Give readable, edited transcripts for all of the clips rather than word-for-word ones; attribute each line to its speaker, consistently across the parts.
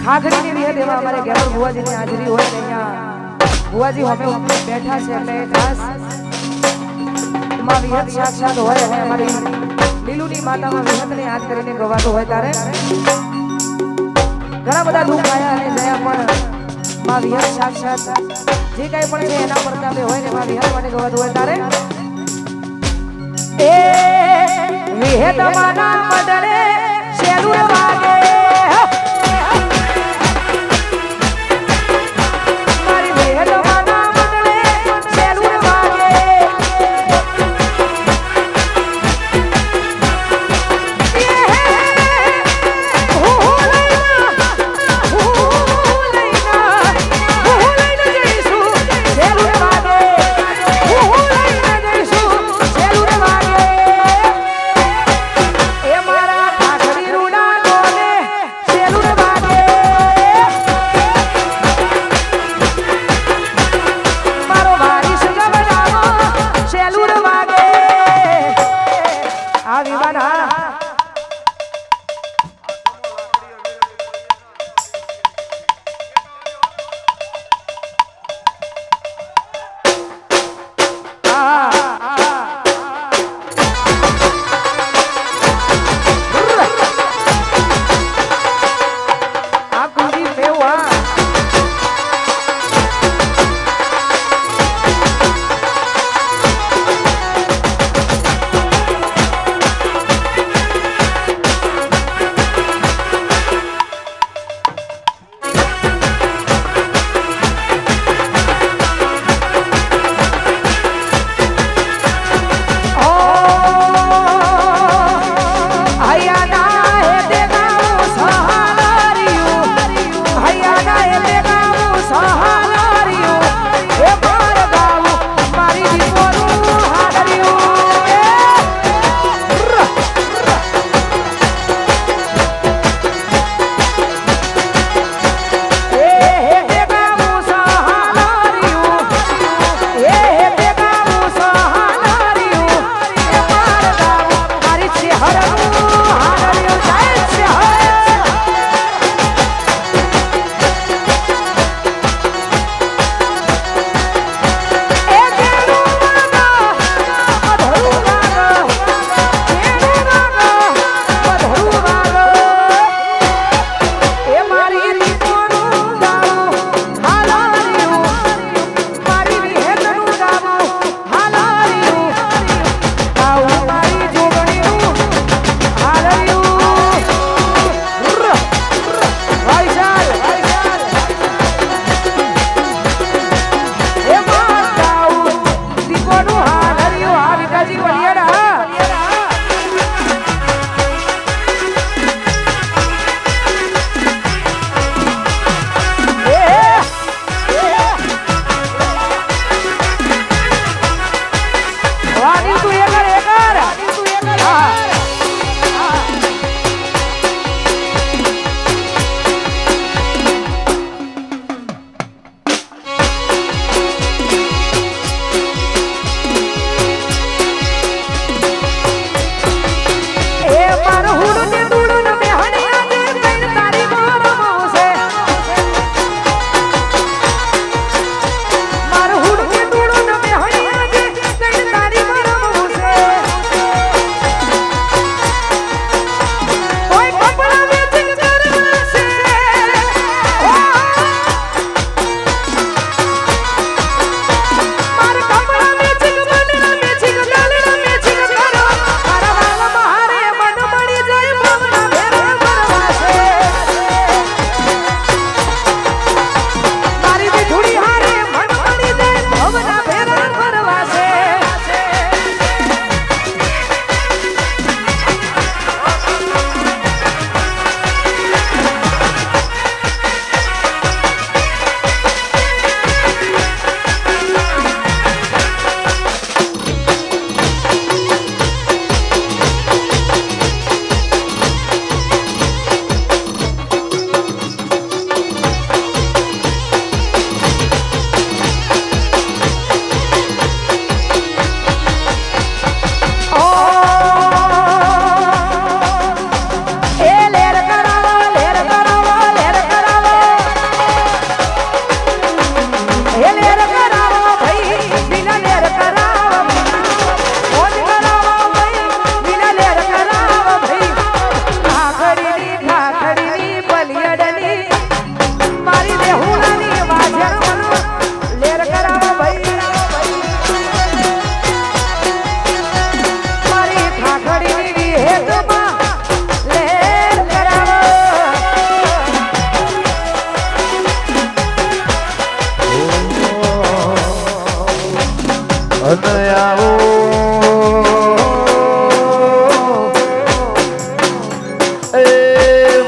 Speaker 1: ખાખડીની વિહત એવા અમારે ગેવર ભુવાજીની હાજરી હોય ને અહીંયા ભુવાજી અમે બેઠા છે એટલે ખાસ માં વિહત સાક્ષાત હોય અને અમારી લીલુની માતામાં વિહતને યાદ કરીને ગવાતો હોય ત્યારે ઘણા બધા દુઃખ આયા અને જયા પણ માં વિહત સાક્ષાત જે કાંઈ પણ છે એના પ્રતાપે હોય ને માં વિહત માટે ગવાતું હોય ત્યારે એ વિહત માના મડળે શેલુર વાગે
Speaker 2: મારા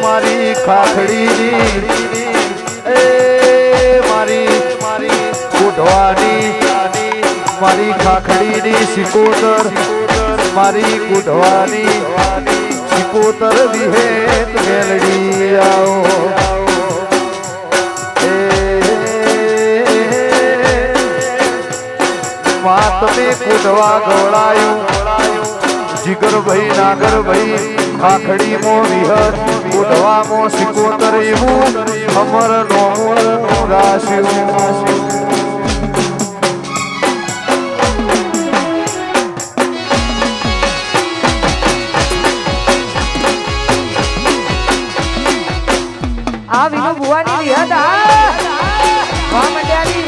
Speaker 2: મારી ખાખડીની મારી કુઢવાની મારી ખાખડીની સિકોતર મારી કુઢવાની સિકોતર વિહેત મેલડી આવો તમે કુઢવા ગોળાયું જીગરભાઈ નાગરભાઈ ખાખડી મો વિહત કુઢવા મો સિકોતર એવું અમર નોમું રાશ્યું
Speaker 1: આ વિનુ ભુવાની વિહત વાહ મંડ્યાની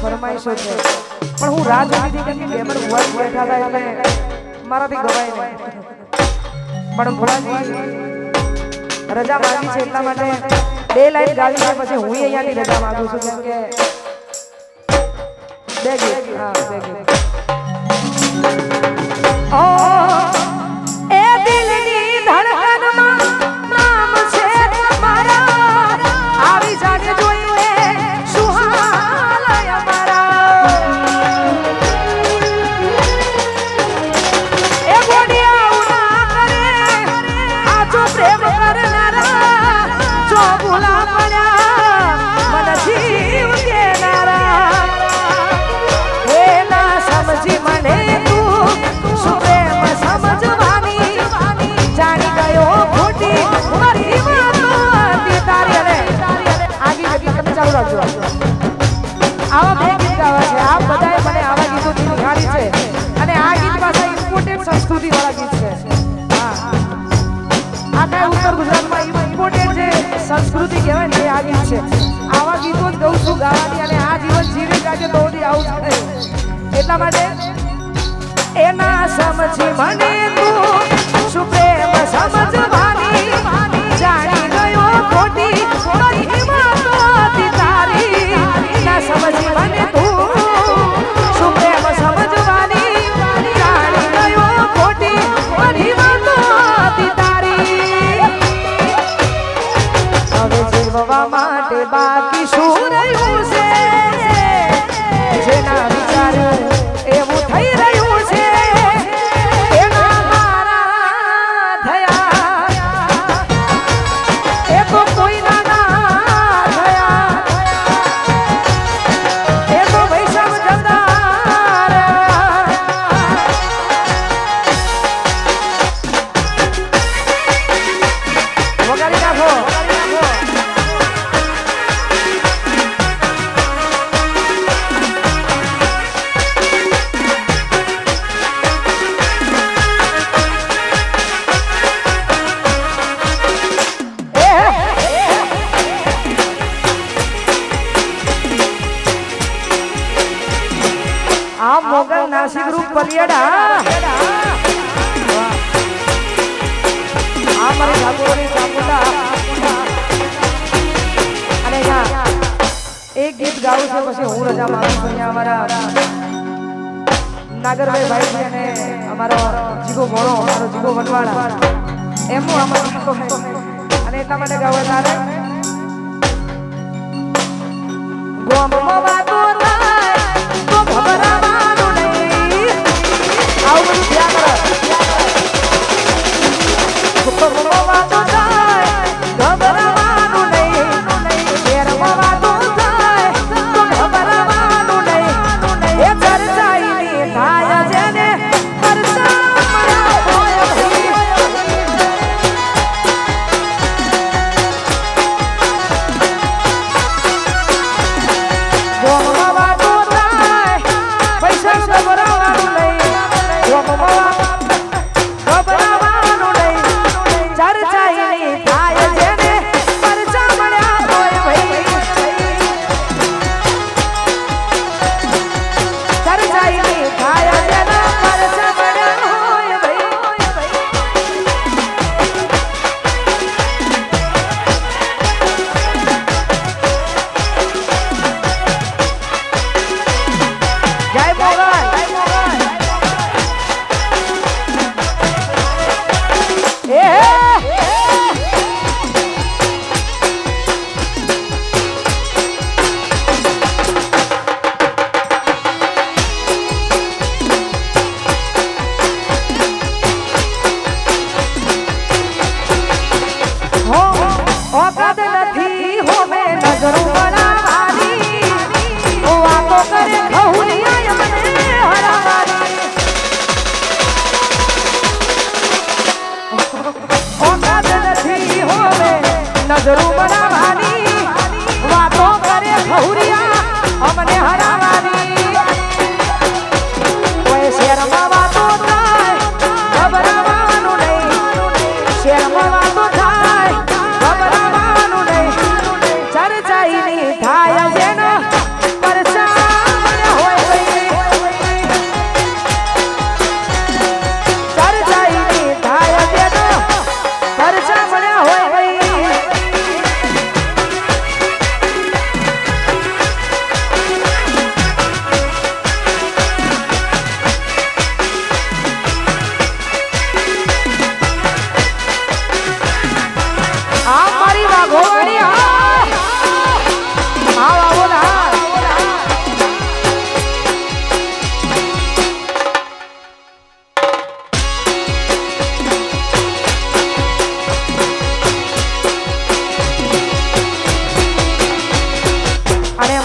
Speaker 1: ફરમાઈશો છે પણ હું રાહ જોતી હતી કે કેમર ભુવા બેઠા હતા એટલે મારાથી ગવાય નહીં પણ ભુવાજી રજા માંગી છે એટલા માટે બે લાઈન ગાવી છે પછી હું અહીંયાથી રજા માંગુ છું કેમ કે બે ગીત હા બે ગીત ઓ એ દિલની ધડકનમાં નામ છે તમારા આવી જાગે જોઈને સુહાલય અમારા એ ગોડિયા ઉના કરે આજો પ્રેમ કરનારા જો ભૂલા પડ્યા મન જીવ દેનારા એ ના સમજી મને તું ઇમ્પોર્ટેન્ટ સંસ્કૃતિ વાળા ગીત છે હા આખા ઉત્તર ગુજરાતમાં ઇમ્પોર્ટેન્ટ જે સંસ્કૃતિ કહેવાય ને એ આ ગીત છે આવા ગીતો જ ગઉં છું ગાવાની અને આ જીવન જીવી કાજે તો આવું જ થાય એટલા માટે એના સમજી મને તું શું પ્રેમ સમજવાની જાણી ગયો ખોટી મહિમા તો હતી તારી ના સમજી મને તું શું પ્રેમ સમજવાની જાણી ગયો ખોટી મહિમા તો હતી તારી હવે જીવવા માટે બાકી શું રહ્યું છે જેના વિચાર્યું એવું થઈ રહ્યું છે એના મારા થયા એ તો કોઈના ના થયા એ તો વૈષ્ણવ જગદાર વગાડી નાખો આ મોગલ નાસિક રૂપ પલિયડા આ મારી ઠાકોરની ચામુંડા અને એક ગીત ગાવું છે પછી હું રજા માંગુ છું અહીંયા અમારા નાગરભાઈ ભાઈ છે અને અમારો જીગો ભોળો અમારો જીગો વનવાળા એમનું અમારું ગીતો છે અને એટલા માટે ગાવા તારે ગોમમાં વાતો થાય તો ભવરાવાનું નહીં આવું બધું ધ્યાન કરો ગોમમાં વાતો થાય ભવરાવાનું નહીં શેરમાં વાતો થાય તો ભવરાવાનું નહીં એ ચર્ચાઈની થાય જેને પરસામણા હોય ગોમમાં વાતો થાય પૈસા ગભરાવાનું નહીં ગોમમાં ગભરાવાનું નહીં ચર્ચાઈની થાય જેને પરચા મળ્યા હોય ભાઈ ચર્ચાઈની થાય જેને પરચા મળ્યા હોય ભાઈ જય મોગલ એ હો ઓકાત નથી હોમે નજરો બનાવવાની વાતો કરે ખહુલિયા મને હરાવવાની ઓકાત નથી હોમે નજરો બનાવવાની વાતો કરે ખહુલિયા અમને હરાવવાની કોઈ શેરમાં વાતો થાય ગભરાવાનું નહીં શેરમાં વાતો થાય ગભરાવાનું નહીં ચર્ચાઈની થાય જેનો પરસામણ હોય ભાઈ ચર્ચાઈની થાય જેનો પરસામણ હોય ભાઈ આ મારી વાઘોવાળી આવો ના અને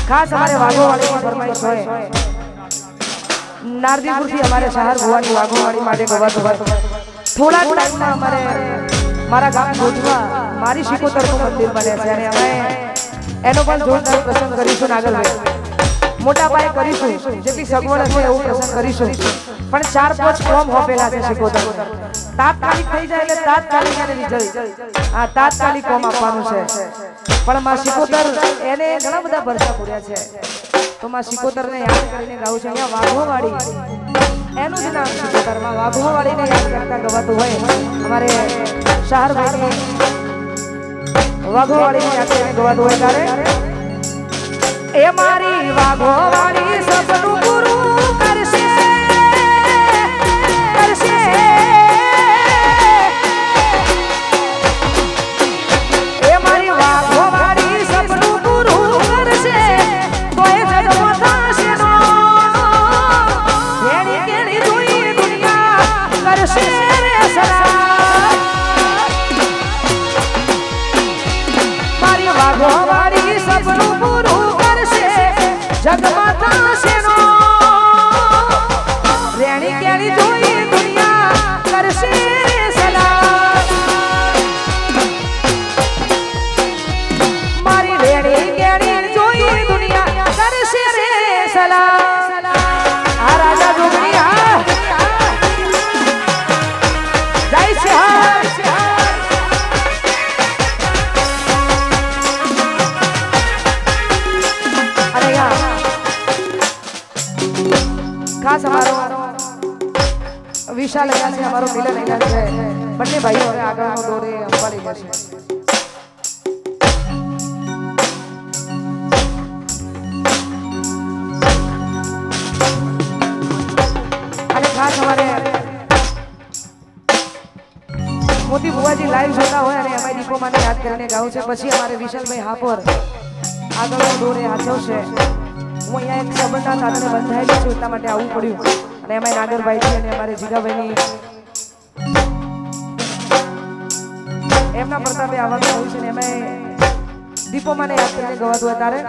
Speaker 1: ખાસ અમારે વાઘોવાળીની ફરમાઈશ હોય નારદીપુરથી અમારે શહેર ભુવાની વાઘોવાળી માટે ગવાતો થોડા ટાઈમમાં અમારે મારા ગામ ગોધવા મારી શિકોતરનું મંદિર બને છે અને અમે એનો પણ જોરદાર પ્રસંગ કરીશું નાગલભાઈ મોટા પાયે કરીશું, જેટલી સગવડ હશે એવું પ્રસંગ કરીશું. પણ 4-5 ફોર્મ હોપેલા છે સિકોતર. તાત્કાલિક થઈ જાય એટલે તાત્કાલિક એને રિઝલ્ટ. આ તાત્કાલિક ફોર્મ આપવાનું છે. પણ માં સિકોતર એને ઘણા બધા ભરસા પૂર્યા છે. તો માં સિકોતરને યાદ કરીને ગાવું છે. અહીંયા વાઘોવાડી એનું જ નામ સિકોતરમાં વાઘોવાડીને યાદ કરતા ગવાતું હોય. અમારે શાહરભાઈ વાઘોવાડીને યાદ કરીને ગવાતું હોય ત્યારે એ મારી વાઘોવાડી સપનું પૂરું કરશે કરશે. એ મારી વાઘોવાડી સપનું પૂરું કરશે તોય જગમાં થશે નો એની કેની જોઈ દુનિયા કરશે રે સલામ. મારી વાઘોવાડી સપનું પૂરું જગમાં થશે નો રેણી કેણી જોઈ દુનિયા કરશે રે સલામ. મારી રેણી કેણી જોઈ દુનિયા કરશે રે સલામ. આ રાજા જોગણી જાય છે ખાસ અમારો વિશાલ અહીંયા છે, અમારો મિલન અહીંયા છે. બંને ભાઈઓ હવે આગળનો દોરે અંબાડી જશે. અને ખાસ અમારે મોતી બુવાજી લાઈવ જોતા હોય અને અમારી દીપોમાને યાદ કરીને ગાવું છે. પછી અમારે વિશાલભાઈ હાપોર આગળનો દોરે હાચવશે. હું અહીંયા એક સંબંધના સાથે બંધાયેલી છું એટલા માટે આવવું પડ્યું. અને એમાં નાગરભાઈ છે અને અમારે જીગાભાઈની એમના પ્રતાપે આવવાનું થયું છે. ને એમાં દીપોમાને યાદ કરીને ગવાતું હોય તારે